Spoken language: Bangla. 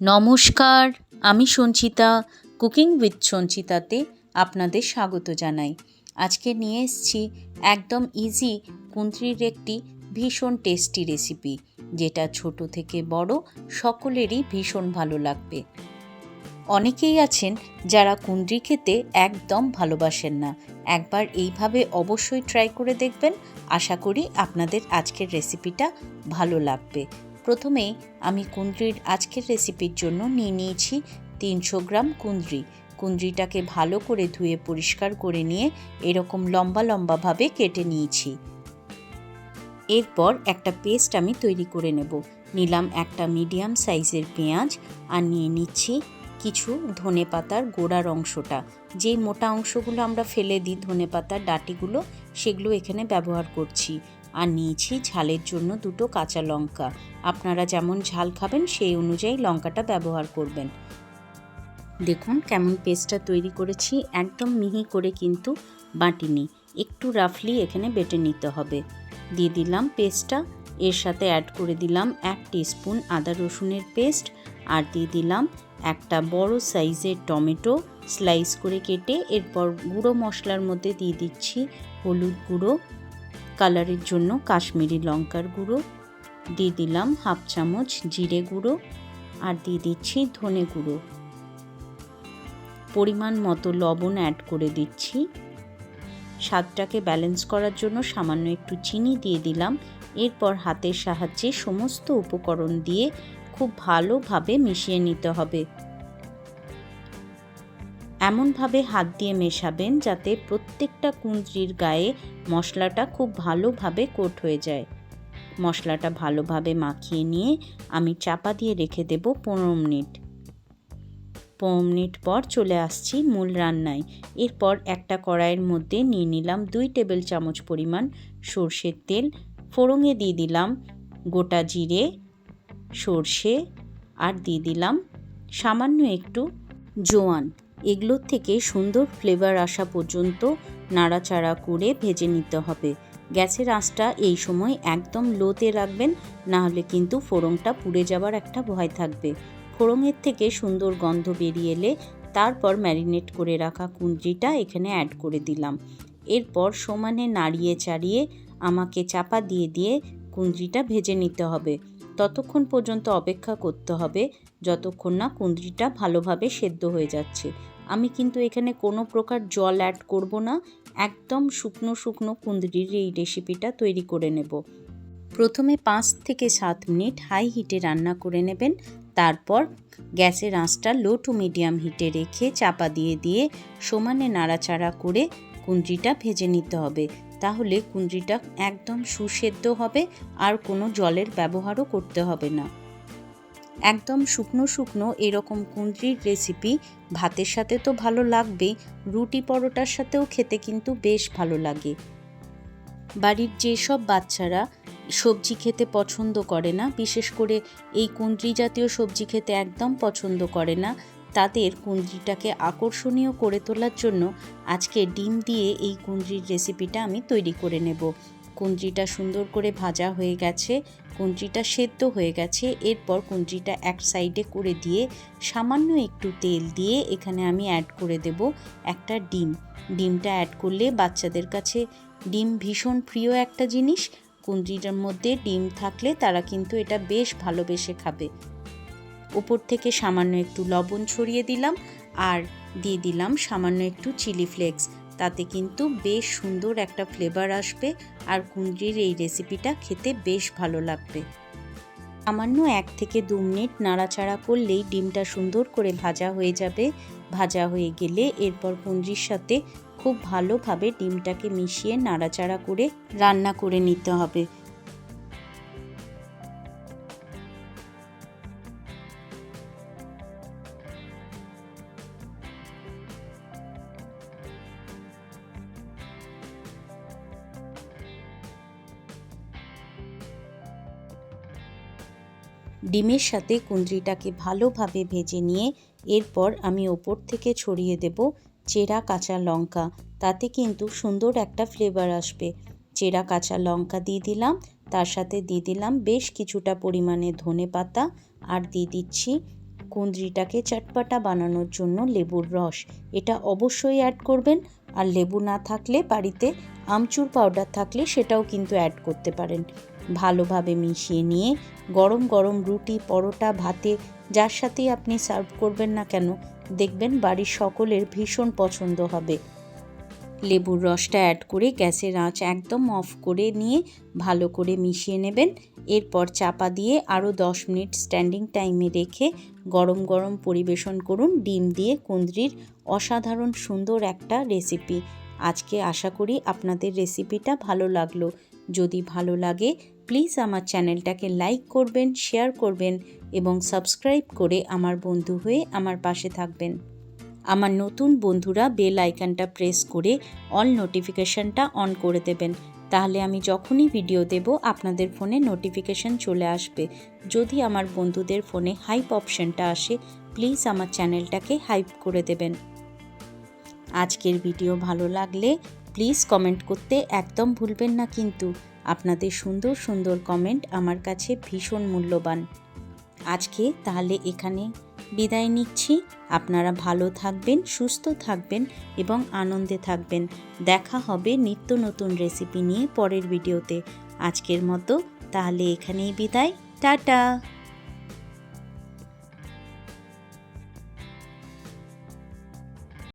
নমস্কার, আমি সঞ্চিতা। কুকিং উইথ সঞ্চিতাতে আপনাদের স্বাগত জানাই। আজকে নিয়ে এসেছি একদম ইজি কুঁদরির একটি ভীষণ টেস্টি রেসিপি, যেটা ছোট থেকে বড় সকলেরই ভীষণ ভালো লাগবে। অনেকেই আছেন যারা কুঁদরি খেতে একদম ভালোবাসেন না। একবার এইভাবে অবশ্যই ট্রাই করে দেখবেন। আশা করি আপনাদের আজকের রেসিপিটা ভালো লাগবে। প্রথমেই আমি কুঁদরির আজকের রেসিপির জন্য নিয়ে নিয়েছি 300 গ্রাম কুঁদরি। কুঁদরিটাকে ভালো করে ধুয়ে পরিষ্কার করে নিয়ে এরকম লম্বা লম্বাভাবে কেটে নিয়েছি। এরপর একটা পেস্ট আমি তৈরি করে নেব। নিলাম একটা মিডিয়াম সাইজের পেঁয়াজ আর নিয়ে নিচ্ছি কিছু ধনেপাতার গোড়ার অংশটা। যে মোটা অংশগুলো আমরা ফেলে দিই ধনেপাতার ডাঁটিগুলো, সেগুলো এখানে ব্যবহার করছি। আর নিয়েছি ঝালের জন্য 2টো কাঁচা লঙ্কা। আপনারা যেমন ঝাল খাবেন সেই অনুযায়ী লঙ্কাটা ব্যবহার করবেন। দেখুন কেমন পেস্টটা তৈরি করেছি, একদম মিহি করে কিন্তু বাটিনি, একটু রাফলি এখানে বেটে নিতে হবে। দিয়ে দিলাম পেস্টটা, এর সাথে অ্যাড করে দিলাম 1 টিস্পুন আদা রসুনের পেস্ট, আর দিয়ে দিলাম একটা বড় সাইজের টমেটো স্লাইস করে কেটে। এরপর গুঁড়ো মশলার মধ্যে দিয়ে দিচ্ছি হলুদ গুঁড়ো, কালারের জন্য কাশ্মীরি লঙ্কার গুঁড়ো, দিয়ে দিলাম 1/2 চামচ জিরে গুঁড়ো, আর দিয়ে দিচ্ছি ধনে গুঁড়ো। পরিমাণ মতো লবণ অ্যাড করে দিচ্ছি। স্বাদটাকে ব্যালেন্স করার জন্য সামান্য একটু চিনি দিয়ে দিলাম। এরপর হাতের সাহায্যে সমস্ত উপকরণ দিয়ে খুব ভালোভাবে মিশিয়ে নিতে হবে। এমনভাবে হাত দিয়ে মেশাবেন যাতে প্রত্যেকটা কুঁদরির গায়ে মশলাটা খুব ভালোভাবে কোট হয়ে যায়। মশলাটা ভালোভাবে মাখিয়ে নিয়ে আমি চাপা দিয়ে রেখে দেব 15 মিনিট। 15 মিনিট পর চলে আসছি মূল রান্নায়। এরপর একটা কড়াইয়ের মধ্যে নিয়ে নিলাম 2 টেবিল চামচ পরিমাণ সর্ষের তেল। ফোড়নে দিয়ে দিলাম গোটা জিরে, সর্ষে, আর দিয়ে দিলাম সামান্য একটু জোয়ান। এগুলোর থেকে সুন্দর ফ্লেভার আসা পর্যন্ত নাড়াচাড়া করে ভেজে নিতে হবে। গ্যাসের আঁচটা এই সময় একদম লোতে রাখবেন, না হলে কিন্তু ফোড়নটা পুড়ে যাওয়ার একটা ভয় থাকবে। ফোড়নের থেকে সুন্দর গন্ধ বেরিয়ে এলে তারপর ম্যারিনেট করে রাখা কুঁদরিটা এখানে অ্যাড করে দিলাম। এরপর সমানে নাড়িয়ে চাড়িয়ে আমাকে চাপা দিয়ে দিয়ে কুঁদরিটা ভেজে নিতে হবে। ততক্ষণ পর্যন্ত অপেক্ষা করতে হবে যতক্ষণ না কুঁদরিটা ভালোভাবে সেদ্ধ হয়ে যাচ্ছে। আমি কিন্তু এখানে কোনো প্রকার জল অ্যাড করব না, একদম শুকনো শুকনো কুঁদরির এই রেসিপিটা তৈরি করে নেব। প্রথমে 5 থেকে 7 মিনিট হাই হিটে রান্না করে নেবেন। তারপর গ্যাসের আঁচটা লো টু মিডিয়াম হিটে রেখে চাপা দিয়ে দিয়ে সমানে নাড়াচাড়া করে কুঁদরিটা ভেজে নিতে হবে। তাহলে কুঁদরিটা একদম সুসেদ্ধ হবে আর কোনো জলের ব্যবহারও করতে হবে না। একদম শুকনো শুকনো এরকম কুঁদরির রেসিপি ভাতের সাথে তো ভালো লাগবেই, রুটি পরোটার সাথেও খেতে কিন্তু বেশ ভালো লাগে। বাড়ির যেসব বাচ্চারা সবজি খেতে পছন্দ করে না, বিশেষ করে এই কুঁদরি জাতীয় সবজি খেতে একদম পছন্দ করে না, তাদের কুঁদরিটাকে আকর্ষণীয় করে তোলার জন্য আজকে ডিম দিয়ে এই কুঁদরির রেসিপিটা আমি তৈরি করে নেব। কুঁদরিটা সুন্দর করে ভাজা হয়ে গেছে, কুঁদরিটা সেদ্ধ হয়ে গেছে। এরপর কুঁদরিটা এক সাইডে করে দিয়ে সামান্য একটু তেল দিয়ে এখানে আমি অ্যাড করে দেব একটা ডিম। ডিমটা অ্যাড করলে বাচ্চাদের কাছে ডিম ভীষণ প্রিয় একটা জিনিস। কুঁদরিটার মধ্যে ডিম থাকলে তারা কিন্তু এটা বেশ ভালোবেসে খাবে। উপর থেকে সামান্য একটু লবণ ছড়িয়ে দিলাম আর দিয়ে দিলাম সামান্য একটু চিলি ফ্লেক্স। তাতে কিন্তু বেশ সুন্দর একটা ফ্লেভার আসবে আর কুঁদরির এই রেসিপিটা খেতে বেশ ভালো লাগবে। সামান্য 1 থেকে 2 মিনিট নাড়াচাড়া করলেই ডিমটা সুন্দর করে ভাজা হয়ে যাবে। ভাজা হয়ে গেলে এরপর কুঁদরির সাথে খুব ভালোভাবে ডিমটাকে মিশিয়ে নাড়াচাড়া করে রান্না করে নিতে হবে। ডিমের সাথে কুঁদরিটাকে ভালোভাবে ভেজে নিয়ে এরপর আমি ওপর থেকে ছড়িয়ে দেব চেরা কাঁচা লঙ্কা। তাতে কিন্তু সুন্দর একটা ফ্লেভার আসবে। চেরা কাঁচা লঙ্কা দিয়ে দিলাম, তার সাথে দিয়ে দিলাম বেশ কিছুটা পরিমাণে ধনেপাতা, আর দিয়ে দিচ্ছি কুঁদরিটাকে চটপটা বানানোর জন্য লেবুর রস, এটা অবশ্যই অ্যাড করবেন। আর লেবু না থাকলে বাড়িতে আমচুর পাউডার থাকলে সেটাও কিন্তু অ্যাড করতে পারেন। ভালোভাবে মিশিয়ে নিয়ে গরম গরম রুটি, পরোটা, ভাতে যার সাথেই আপনি সার্ভ করবেন না কেন, দেখবেন বাড়ির সকলের ভীষণ পছন্দ হবে। লেবুর রসটা অ্যাড করে গ্যাসের আঁচ একদম অফ করে নিয়ে ভালো করে মিশিয়ে নেবেন। এরপর চাপা দিয়ে আরও 10 মিনিট স্ট্যান্ডিং টাইমে রেখে গরম গরম পরিবেশন করুন ডিম দিয়ে কুঁদরির অসাধারণ সুন্দর একটা রেসিপি। আজকে আশা করি আপনাদের রেসিপিটা ভালো লাগলো। যদি ভালো লাগে প্লিজ আমার চ্যানেলটাকে লাইক করবেন, শেয়ার করবেন এবং সাবস্ক্রাইব করে আমার বন্ধু হয়ে আমার পাশে থাকবেন। আমার নতুন বন্ধুরা বেল আইকনটা প্রেস করে অল নোটিফিকেশনটা অন করে দেবেন, তাহলে আমি যখনই ভিডিও দেব আপনাদের ফোনে নোটিফিকেশন চলে আসবে। যদি আমার বন্ধুদের ফোনে হাইপ অপশনটা আসে প্লিজ আমার চ্যানেলটাকে হাইপ করে দেবেন। আজকের ভিডিও ভালো লাগলে প্লিজ কমেন্ট করতে একদম ভুলবেন না কিন্তু। আপনাদের সুন্দর সুন্দর কমেন্ট আমার কাছে ভীষণ মূল্যবান। আজকে তাহলে এখানে বিদায় নিচ্ছি। আপনারা ভালো থাকবেন, সুস্থ থাকবেন এবং আনন্দে থাকবেন। দেখা হবে নিত্য নতুন রেসিপি নিয়ে পরের ভিডিওতে। আজকের মতো তাহলে এখানেই বিদায়। টাটা।